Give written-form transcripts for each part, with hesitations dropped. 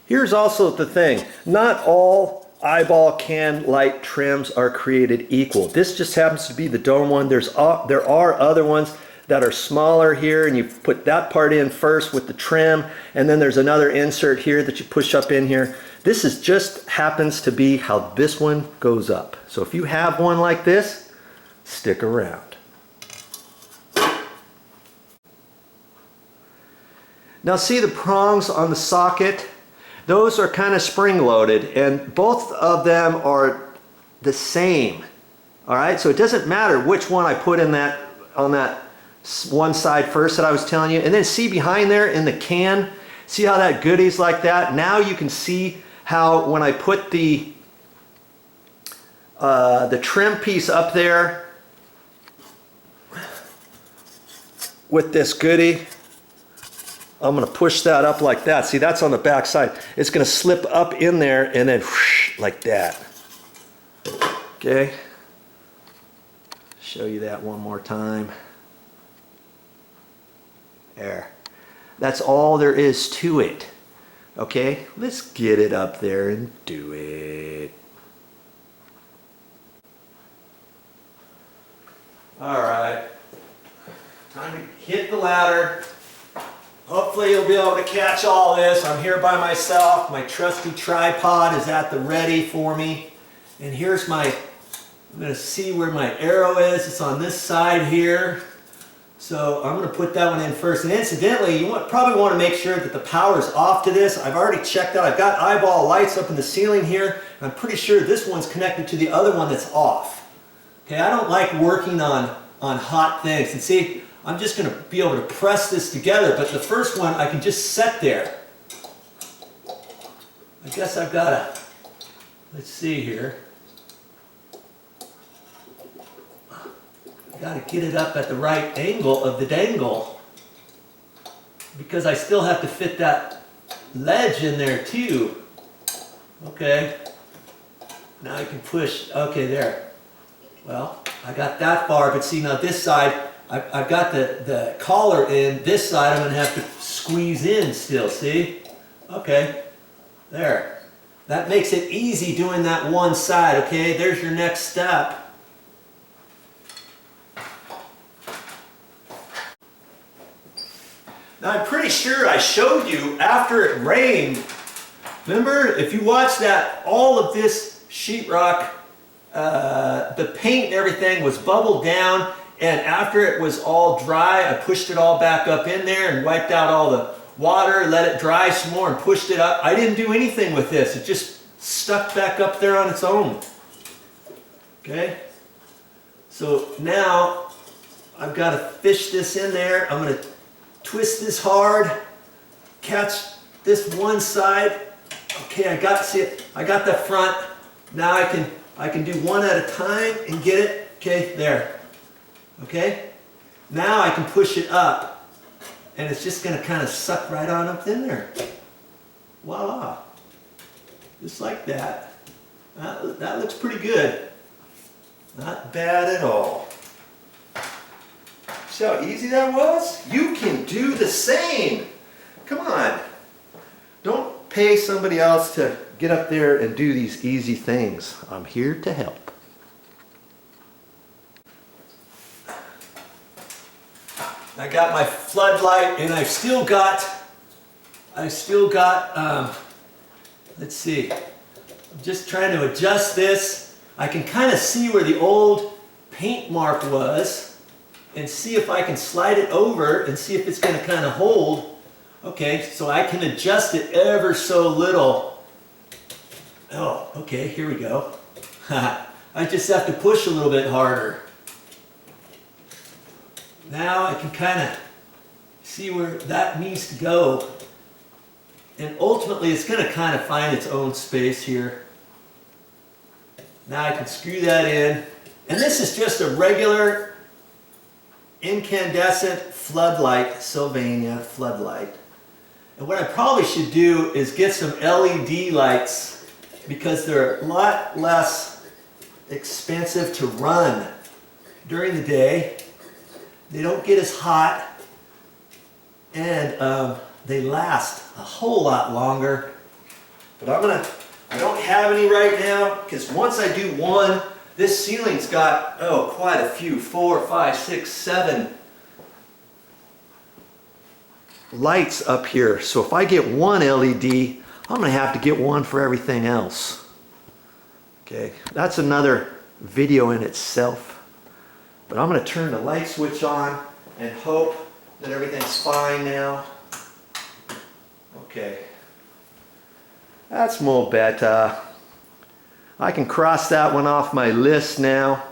Here's also the thing. Not all eyeball can light trims are created equal. This just happens to be the dome one. There are other ones that are smaller here, and you put that part in first with the trim, and then there's another insert here that you push up in here. This is just happens to be how this one goes up. So if you have one like this, stick around. Now see the prongs on the socket? Those are kind of spring loaded, and both of them are the same. All right, so it doesn't matter which one I put in that on that one side first that I was telling you. And then see behind there in the can, see how that goody's like that? Now you can see how when I put the trim piece up there with this goodie, I'm going to push that up like that. See, that's on the back side. It's going to slip up in there and then whoosh, like that. Okay. Show you that one more time. There. That's all there is to it. Okay, let's get it up there and do it. All right. Time to hit the ladder. Hopefully you'll be able to catch all this. I'm here by myself. My trusty tripod is at the ready for me. And here's I'm going to see where my arrow is. It's on this side here. So I'm going to put that one in first. And incidentally, you probably want to make sure that the power is off to this. I've already checked out. I've got eyeball lights up in the ceiling here. I'm pretty sure this one's connected to the other one that's off. Okay, I don't like working on hot things. And see, I'm just going to be able to press this together, but the first one I can just set there. I guess I've got to, let's see here. I've got to get it up at the right angle of the dangle, because I still have to fit that ledge in there too. Okay. Now I can push, okay, there. Well, I got that far, but see now this side, I've got the collar in. This side I'm going to have to squeeze in still, see? Okay, there. That makes it easy doing that one side, okay? There's your next step. Now I'm pretty sure I showed you after it rained. Remember, if you watch that, all of this sheetrock, the paint and everything was bubbled down. And after it was all dry, I pushed it all back up in there and wiped out all the water, let it dry some more and pushed it up. I didn't do anything with this. It just stuck back up there on its own. Okay? So now I've got to fish this in there. I'm going to twist this hard, catch this one side. Okay, I got the front. Now I can do one at a time and get it. Okay, there. Okay, now I can push it up, and it's just going to kind of suck right on up in there. Voila, just like that. That looks pretty good. Not bad at all. See how easy that was? You can do the same. Come on. Don't pay somebody else to get up there and do these easy things. I'm here to help. I got my floodlight, and I've still got, let's see, I'm just trying to adjust this. I can kind of see where the old paint mark was and see if I can slide it over and see if it's going to kind of hold. Okay, so I can adjust it ever so little. Oh, okay, here we go. I just have to push a little bit harder. Now I can kind of see where that needs to go. And ultimately it's going to kind of find its own space here. Now I can screw that in. And this is just a regular incandescent floodlight, Sylvania floodlight. And what I probably should do is get some LED lights, because they're a lot less expensive to run during the day. They don't get as hot, and they last a whole lot longer. But I don't have any right now, because once I do one, this ceiling's got, oh, quite a few, 4, 5, 6, 7 lights up here. So if I get one LED, I'm going to have to get one for everything else. Okay, that's another video in itself. But I'm going to turn the light switch on and hope that everything's fine now. Okay, that's more better. I can cross that one off my list now.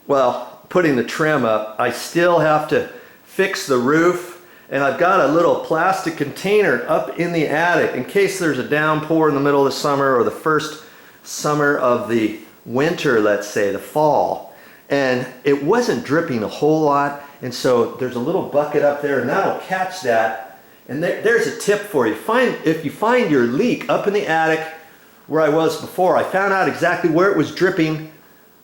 Well, putting the trim up, I still have to fix the roof. And I've got a little plastic container up in the attic in case there's a downpour in the middle of the summer or the first summer of the winter, let's say, the fall. And it wasn't dripping a whole lot, and so there's a little bucket up there, and that'll catch that. And there's a tip for you. If you find your leak up in the attic where I was before, I found out exactly where it was dripping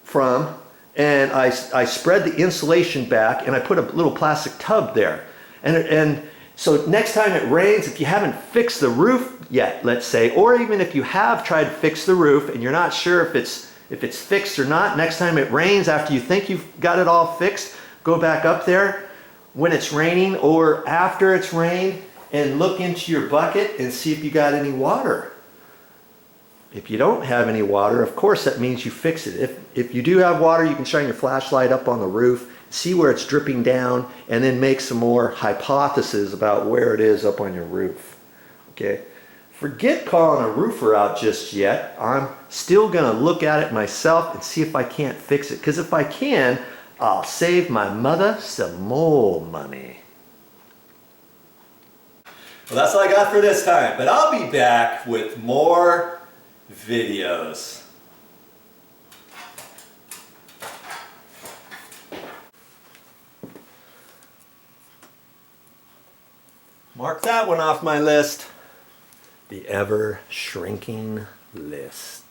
from, and I spread the insulation back, and I put a little plastic tub there. And so next time it rains, if you haven't fixed the roof yet, let's say, or even if you have tried to fix the roof and you're not sure if it's fixed or not, next time it rains, after you think you've got it all fixed, go back up there when it's raining or after it's rained and look into your bucket and see if you got any water. If you don't have any water, of course that means you fix it. If you do have water, you can shine your flashlight up on the roof, see where it's dripping down, and then make some more hypotheses about where it is up on your roof. Okay, forget calling a roofer out just yet. I'm still gonna look at it myself and see if I can't fix it, because if I can, I'll save my mother some more money. Well, that's all I got for this time, but I'll be back with more videos. Mark that one off my list. The ever shrinking list.